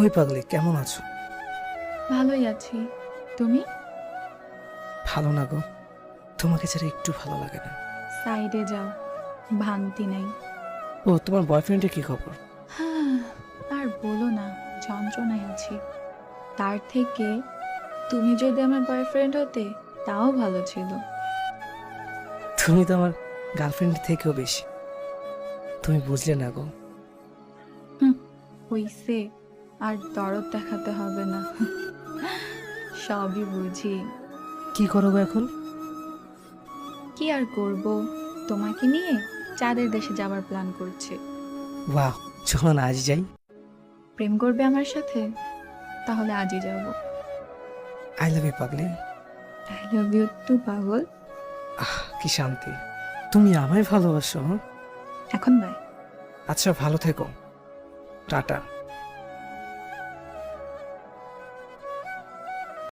ওই পাগলি, কেমন আছো? ভালোই আছি। তুমি? ভালো না গো, তোমাকে ছাড়া একটু ভালো লাগে না। সাইডে যাও, ভাঙতি নেই। ও, তোমার বয়ফ্রেন্ডের কি খবর? আর বলো না, যন্ত্রণায় আছি। তার থেকে তুমি যদি আমার বয়ফ্রেন্ড হতে তাও ভালো ছিল। তুমি তো আমার গার্লফ্রেন্ড থেকেও বেশি। তুমি বুঝলে না গো। হইছে, আর দরদ দেখাতে হবে না। সবই বুঝি। কি করো গো এখন? কি আর করব, তোমাকে নিয়ে চাঁদের দেশে যাবার প্ল্যান করছি। বাহ, চলো না আজ যাই। প্রেম করবে আমার সাথে? তাহলে আজই যাব। আই লাভ ইউ পাগলি। আই লাভ ইউ টু পাগল। কি শান্তি, তুমি আমায় ভালোবাসো? এখন বাই। আচ্ছা, ভালো থেকো। টাটা।